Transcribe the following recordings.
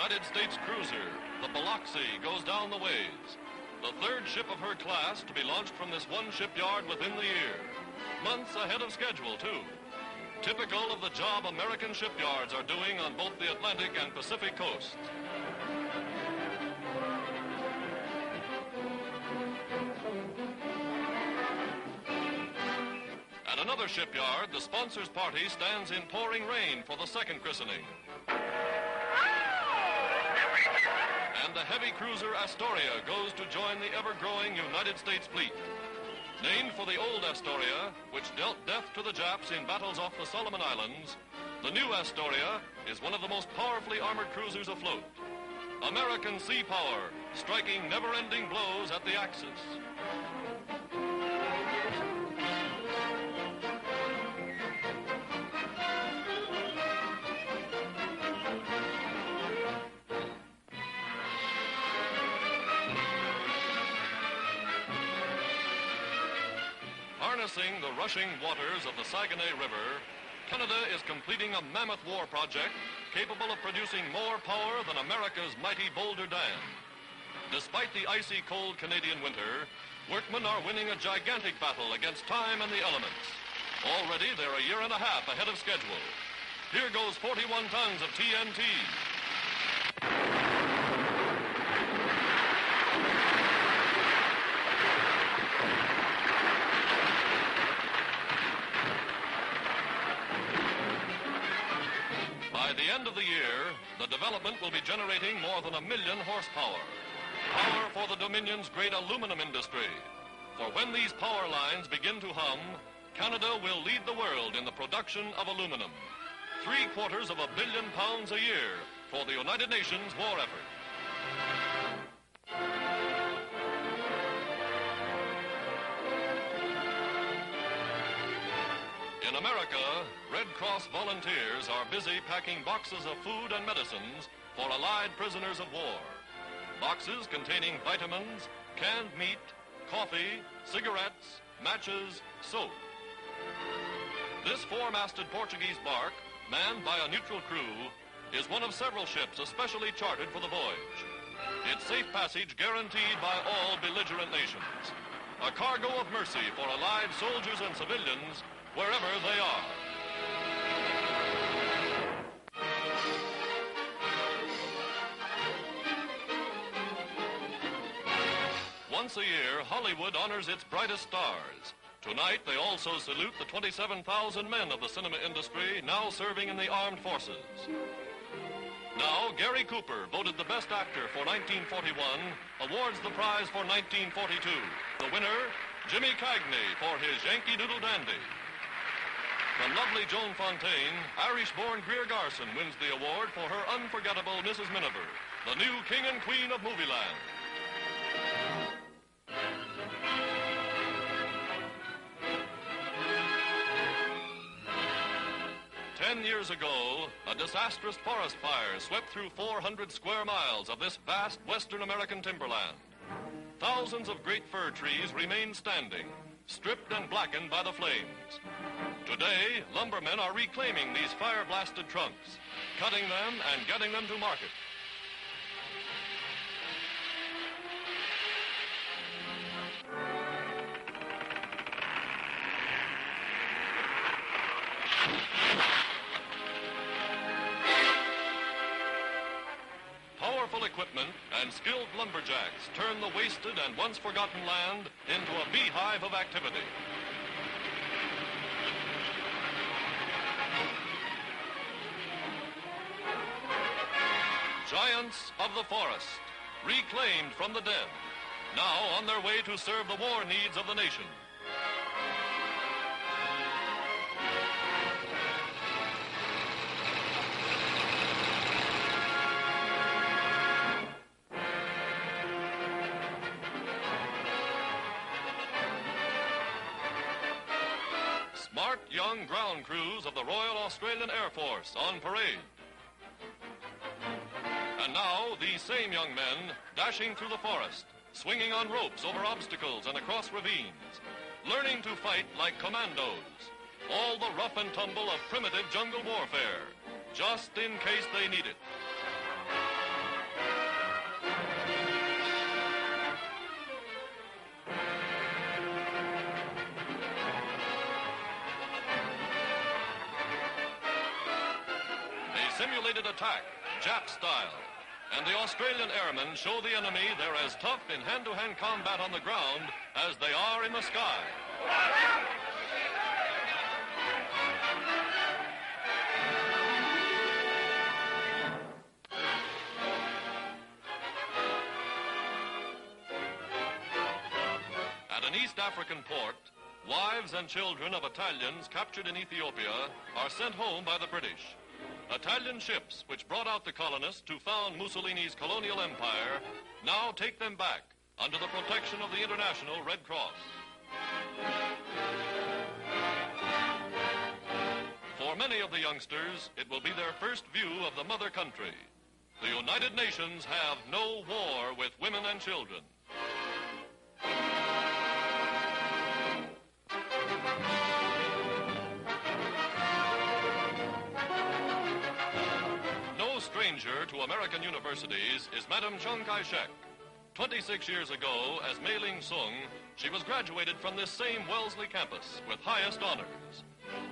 United States cruiser, the Biloxi, goes down the ways. The third ship of her class to be launched from this one shipyard within the year. Months ahead of schedule, too. Typical of the job American shipyards are doing on both the Atlantic and Pacific coasts. At another shipyard, the sponsors' party stands in pouring rain for the second christening. And the heavy cruiser Astoria goes to join the ever-growing United States fleet. Named for the old Astoria, which dealt death to the Japs in battles off the Solomon Islands, the new Astoria is one of the most powerfully armored cruisers afloat. American sea power, striking never-ending blows at the Axis. Harnessing the rushing waters of the Cagney River, Canada is completing a mammoth war project capable of producing more power than America's mighty Boulder Dam. Despite the icy cold Canadian winter, workmen are winning a gigantic battle against time and the elements. Already they're a year and a half ahead of schedule. Here goes 41 tons of TNT. By the end of the year, the development will be generating more than 1 million horsepower. Power for the Dominion's great aluminum industry. For when these power lines begin to hum, Canada will lead the world in the production of aluminum. 750 million pounds a year for the United Nations war effort. In America, Red Cross volunteers are busy packing boxes of food and medicines for Allied prisoners of war. Boxes containing vitamins, canned meat, coffee, cigarettes, matches, soap. This four-masted Portuguese bark, manned by a neutral crew, is one of several ships especially chartered for the voyage. Its safe passage guaranteed by all belligerent nations. A cargo of mercy for Allied soldiers and civilians wherever they are. Once a year, Hollywood honors its brightest stars. Tonight, they also salute the 27,000 men of the cinema industry now serving in the armed forces. Now, Gary Cooper, voted the best actor for 1941, awards the prize for 1942. The winner, Jimmy Cagney, for his Yankee Doodle Dandy. From lovely Joan Fontaine, Irish-born Greer Carson wins the award for her unforgettable Mrs. Miniver, the new king and queen of Movieland. Ten years ago, a disastrous forest fire swept through 400 square miles of this vast western American timberland. Thousands of great fir trees remain standing, stripped and blackened by the flames. Today, lumbermen are reclaiming these fire-blasted trunks, cutting them and getting them to market. Powerful equipment and skilled lumberjacks turn the wasted and once forgotten land into a beehive of activity. Giants of the forest, reclaimed from the dead, now on their way to serve the war needs of the nation. Smart young ground crews of the Royal Australian Air Force on parade. And now, these same young men dashing through the forest, swinging on ropes over obstacles and across ravines, learning to fight like commandos. All the rough and tumble of primitive jungle warfare, just in case they need it. simulated attack, Jap style. And the Australian airmen show the enemy they're as tough in hand-to-hand combat on the ground as they are in the sky. At an East African port, wives and children of Italians captured in Ethiopia are sent home by the British. Italian ships, which brought out the colonists to found Mussolini's colonial empire, now take them back under the protection of the International Red Cross. For many of the youngsters, it will be their first view of the mother country. The United Nations have no war with women and children. Stranger to American universities is Madame Chiang Kai-shek. 26 years ago, as Mei Ling Sung, she was graduated from this same Wellesley campus with highest honors.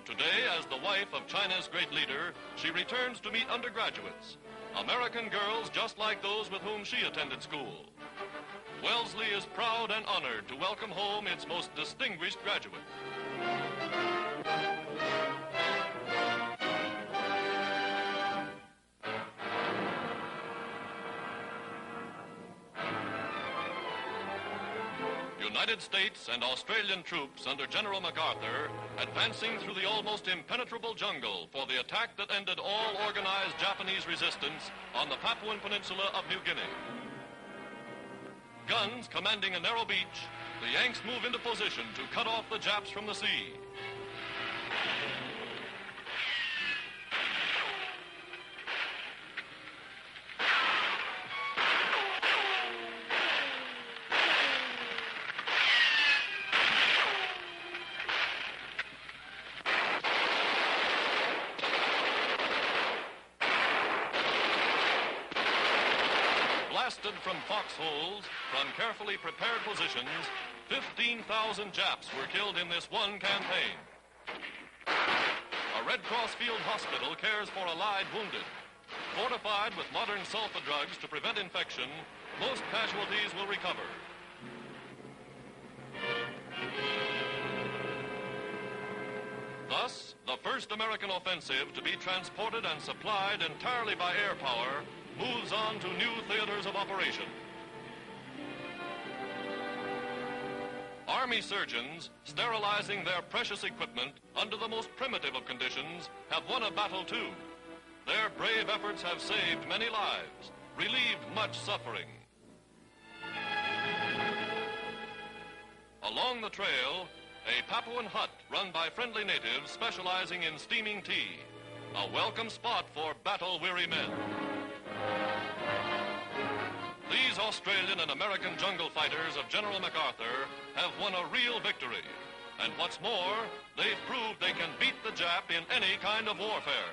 Today, as the wife of China's great leader, she returns to meet undergraduates, American girls just like those with whom she attended school. Wellesley is proud and honored to welcome home its most distinguished graduate. United States and Australian troops under General MacArthur advancing through the almost impenetrable jungle for the attack that ended all organized Japanese resistance on the Papuan Peninsula of New Guinea. Guns commanding a narrow beach, the Yanks move into position to cut off the Japs from the sea. Blasted from foxholes, from carefully prepared positions, 15,000 Japs were killed in this one campaign. A Red Cross field hospital cares for Allied wounded. Fortified with modern sulfa drugs to prevent infection, most casualties will recover. Thus, the first American offensive to be transported and supplied entirely by air power moves on to new theaters of operation. Army surgeons, sterilizing their precious equipment under the most primitive of conditions, have won a battle too. Their brave efforts have saved many lives, relieved much suffering. Along the trail, a Papuan hut run by friendly natives specializing in steaming tea, a welcome spot for battle-weary men. These Australian and American jungle fighters of General MacArthur have won a real victory. And what's more, they've proved they can beat the Jap in any kind of warfare.